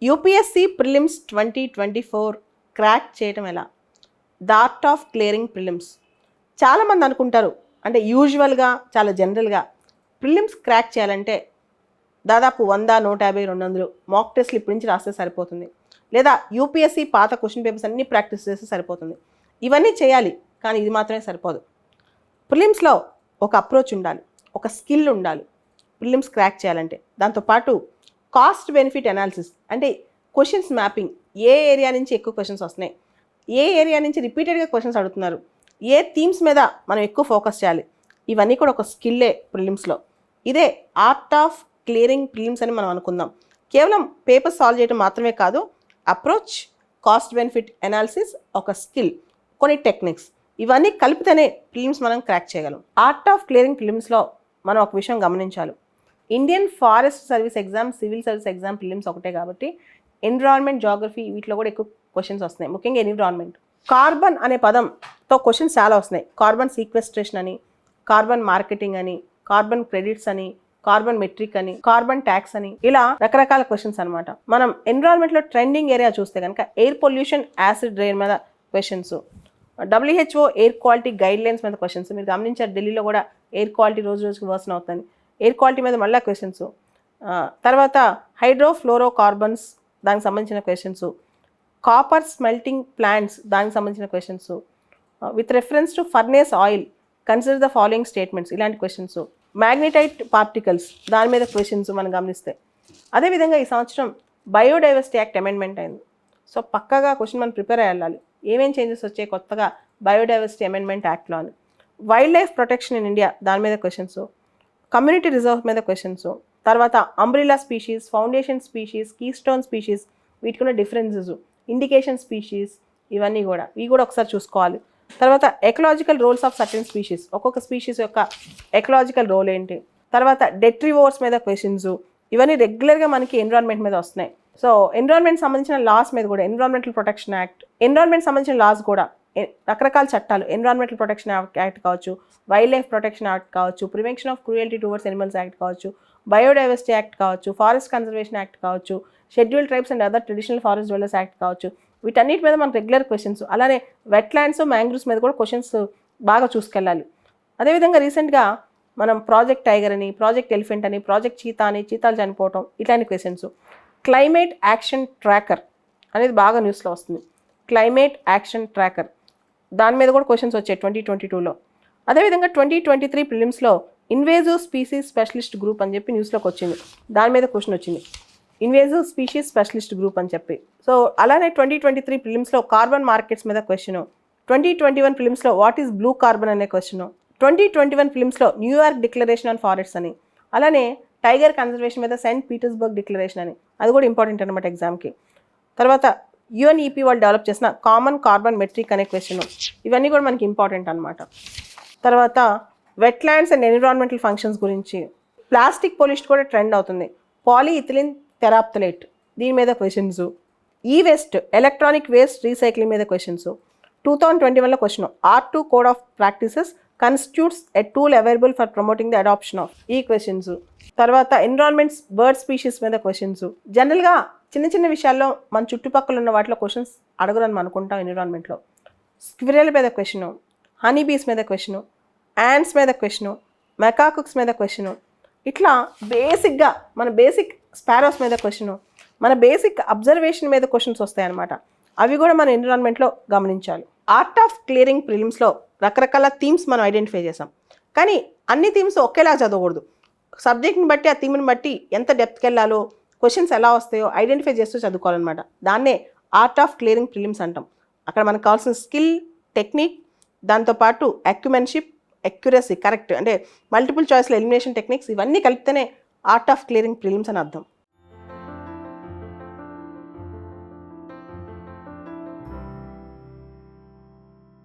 UPSC prelims 2024 crack చేయటం ఎలా? The art of clearing prelims. చాలామంది అనుకుంటారు, అంటే యూజువల్గా చాలా జనరల్గా ప్రిలిమ్స్ క్రాక్ చేయాలంటే దాదాపు 100, 150, 200 మాక్ టెస్ట్లు ఇప్పటి నుంచి రాస్తే సరిపోతుంది, లేదా యూపీఎస్సీ పాత క్వశ్చన్ పేపర్స్ అన్నీ ప్రాక్టీస్ చేస్తే సరిపోతుంది. ఇవన్నీ చేయాలి, కానీ ఇది మాత్రమే సరిపోదు. ప్రిలిమ్స్లో ఒక అప్రోచ్ ఉండాలి, ఒక స్కిల్ ఉండాలి ప్రిలిమ్స్ క్రాక్ చేయాలంటే. దాంతోపాటు కాస్ట్ బెనిఫిట్ అనాలిసిస్, అంటే క్వశ్చన్స్ మ్యాపింగ్, ఏ ఏరియా నుంచి ఎక్కువ క్వశ్చన్స్ వస్తున్నాయి, ఏ ఏరియా నుంచి రిపీటెడ్గా క్వశ్చన్స్ అడుగుతున్నారు, ఏ థీమ్స్ మీద మనం ఎక్కువ ఫోకస్ చేయాలి, ఇవన్నీ కూడా ఒక స్కిల్లే ప్రిలిమ్స్లో. ఇదే ఆర్ట్ ఆఫ్ క్లియరింగ్ ప్రిలిమ్స్ అని మనం అనుకుందాం. కేవలం పేపర్ సాల్వ్ చేయడం మాత్రమే కాదు, అప్రోచ్, కాస్ట్ బెనిఫిట్ అనాలిసిస్, ఒక స్కిల్, కొన్ని టెక్నిక్స్, ఇవన్నీ కలిపితేనే ప్రిలిమ్స్ మనం క్రాక్ చేయగలం. ఆర్ట్ ఆఫ్ క్లియరింగ్ ప్రిలిమ్స్లో మనం ఒక విషయం గమనించాలి. Indian forest service exam, civil service exam prelims ఒకటే కాబట్టి ఎన్విరాన్మెంట్, జాగ్రఫీ వీటిలో కూడా ఎక్కువ క్వశ్చన్స్ వస్తున్నాయి, ముఖ్యంగా ఎన్విరాన్మెంట్. కార్బన్ అనే పదంతో క్వశ్చన్స్ చాలా వస్తున్నాయి. కార్బన్ సీక్వెస్ట్రేషన్ అని, కార్బన్ మార్కెటింగ్ అని, కార్బన్ క్రెడిట్స్ అని, కార్బన్ మెట్రిక్ అని, కార్బన్ ట్యాక్స్ అని, ఇలా రకరకాల క్వశ్చన్స్ అనమాట. మనం ఎన్విరాన్మెంట్లో ట్రెండింగ్ ఏరియా చూస్తే కనుక ఎయిర్ పొల్యూషన్, యాసిడ్ రెయిన్ మీద questions, WHO air quality guide lines మీద క్వశ్చన్స్. మీరు గమనించారు, ఢిల్లీలో కూడా ఎయిర్ క్వాలిటీ రోజు రోజుకి వర్సన్ అవుతుంది. ఎయిర్ క్వాలిటీ మీద మళ్ళీ క్వశ్చన్స్. తర్వాత హైడ్రోఫ్లోరో కార్బన్స్, దానికి సంబంధించిన క్వశ్చన్స్. కాపర్ స్మెల్టింగ్ ప్లాంట్స్, దానికి సంబంధించిన questions. With reference to furnace oil consider the following statements, ఇలాంటి క్వశ్చన్స్. మ్యాగ్నెటైట్ పార్టికల్స్, దాని మీద క్వశ్చన్స్ మనం గమనిస్తే. అదేవిధంగా ఈ సంవత్సరం బయోడైవర్సిటీ యాక్ట్ అమెండ్మెంట్ అయింది. సో పక్కగా క్వశ్చన్ మనం ప్రిపేర్ అయ్యి వెళ్ళాలి, ఏమేం చేంజెస్ వచ్చాయి కొత్తగా బయోడైవర్సిటీ అమెండ్మెంట్ యాక్ట్లో అని. Wild life protection in India, దాని మీద క్వశ్చన్స్. కమ్యూనిటీ రిజర్వ్ మీద క్వశ్చన్స్. తర్వాత umbrella species, foundation species, keystone species, వీటికి ఉన్న డిఫరెన్సెస్, ఇండికేషన్ స్పీషీస్, ఇవన్నీ కూడా ఒకసారి చూసుకోవాలి. తర్వాత ecological roles of certain species, ఒక్కొక్క స్పీషీస్ యొక్క ఎకలాజికల్ రోల్ ఏంటి. తర్వాత డెట్రివోర్స్ మీద క్వశ్చన్స్. ఇవన్నీ రెగ్యులర్గా మనకి ఎన్విరాన్మెంట్ మీద వస్తున్నాయి. సో ఎన్విరాన్మెంట్ సంబంధించిన లాస్ మీద కూడా, ఎన్విరాన్మెంటల్ ప్రొటెక్షన్ యాక్ట్, ఎన్విరాన్మెంట్ సంబంధించిన లాస్ కూడా రకరకాల చట్టాలు, ఎన్విరాన్మెంటల్ ప్రొటెక్షన్ యాక్ట్ కావచ్చు, వైల్డ్ లైఫ్ ప్రొటెక్షన్ యాక్ట్ కావచ్చు, prevention of cruelty towards animals act కావచ్చు, బయోడైవర్సిటీ యాక్ట్ కావచ్చు, ఫారెస్ట్ కన్జర్వేషన్ యాక్ట్ కావచ్చు, schedule tribes and other traditional forest dwellers act కావచ్చు, వీటన్నిటి మీద మనకు రెగ్యులర్ క్వశ్చన్స్. అలానే వెట్లాండ్స్, మ్యాంగ్రూవ్స్ మీద కూడా క్వశ్చన్స్ బాగా చూసుకెళ్ళాలి. అదేవిధంగా రీసెంట్గా మనం ప్రాజెక్ట్ టైగర్ అని, ప్రాజెక్ట్ ఎలిఫెంట్ అని, ప్రాజెక్ట్ చీతా అని, చీతాలు చనిపోవటం, ఇట్లాంటి క్వశ్చన్స్. క్లైమేట్ యాక్షన్ ట్రాకర్ అనేది బాగా న్యూస్లో వస్తుంది. క్లైమేట్ యాక్షన్ ట్రాకర్, దాని మీద కూడా క్వశ్చన్స్ వచ్చాయి 2022లో. అదేవిధంగా 2023 ప్రిలిమ్స్లో ఇన్వేజివ్ స్పీసీస్ స్పెషలిస్ట్ గ్రూప్ అని చెప్పి న్యూస్లోకి వచ్చింది, దాని మీద క్వశ్చన్ వచ్చింది, ఇన్వేజివ్ స్పీషీస్ స్పెషలిస్ట్ గ్రూప్ అని చెప్పి. సో అలానే 2023 ప్రిలిమ్స్లో కార్బన్ మార్కెట్స్ మీద క్వశ్చన్. 2021 ప్రిలిమ్స్లో వాట్ ఈస్ బ్లూ కార్బన్ అనే క్వశ్చన్. 2021 ఫిలిమ్స్లో న్యూయార్క్ డిక్లరేషన్ ఆన్ ఫారెస్ట్ అని, అలానే టైగర్ కన్జర్వేషన్ మీద సెయింట్ పీటర్స్బర్గ్ డిక్లరేషన్ అని, అది కూడా ఇంపార్టెంట్ అనమాట ఎగ్జామ్కి. తర్వాత UNEP వాళ్ళు డెవలప్ చేసిన కామన్ కార్బన్ మెట్రిక్ అనే క్వశ్చన్, ఇవన్నీ కూడా మనకి ఇంపార్టెంట్ అనమాట. తర్వాత వెట్లాండ్స్ అండ్ ఎన్విరాన్మెంటల్ ఫంక్షన్స్ గురించి. ప్లాస్టిక్ పొల్యూషన్ కూడా ట్రెండ్ అవుతుంది, పాలీఇథిలిన్ టెరాప్థలేట్, దీని మీద questions. Waste, electronic waste recycling మీద క్వశ్చన్స్. 2021లో question, R2 code of practices constitutes a tool available for promoting the adoption of, ఈ క్వశ్చన్స్. తర్వాత ఎన్విరాన్మెంట్స్, బర్డ్ స్పీషీస్ మీద క్వశ్చన్స్. జనరల్గా చిన్న చిన్న విషయాల్లో మన చుట్టుపక్కల ఉన్న వాటిలో క్వశ్చన్స్ అడగరని మనం అనుకుంటాం. ఎన్విరాన్మెంట్లో స్క్విరెల్ మీద క్వశ్చన్, హనీ బీస్ మీద క్వశ్చన్, యాండ్స్ మీద క్వశ్చన్, మెకాకుక్స్ మీద క్వశ్చన్, ఇట్లా బేసిక్గా మన బేసిక్ స్పారోస్ మీద క్వశ్చన్, మన బేసిక్ అబ్జర్వేషన్ మీద క్వశ్చన్స్ వస్తాయన్నమాట. అవి కూడా మన ఎన్విరాన్మెంట్లో గమనించాలి. ఆర్ట్ ఆఫ్ క్లియరింగ్ ప్రిలిమ్స్లో రకరకాల థీమ్స్ మనం ఐడెంటిఫై చేసాం, కానీ అన్ని థీమ్స్ ఒకేలా చదవకూడదు. సబ్జెక్ట్ని బట్టి, ఆ థీమ్ని బట్టి ఎంత డెప్త్కి వెళ్ళాలో, క్వశ్చన్స్ ఎలా వస్తాయో ఐడెంటిఫై చేస్తూ చదువుకోవాలన్నమాట. దాన్నే ఆర్ట్ ఆఫ్ క్లియరింగ్ ప్రిలిమ్స్ అంటాం. అక్కడ మనకు కావాల్సిన స్కిల్, టెక్నిక్, దాంతోపాటు అక్యుమెన్షిప్, అక్యురసీ, కరెక్ట్, అంటే మల్టిపుల్ చాయిస్లో ఎలిమినేషన్ టెక్నిక్స్, ఇవన్నీ కలిపితేనే ఆర్ట్ ఆఫ్ క్లియరింగ్ ప్రిలిమ్స్ అని అర్థం.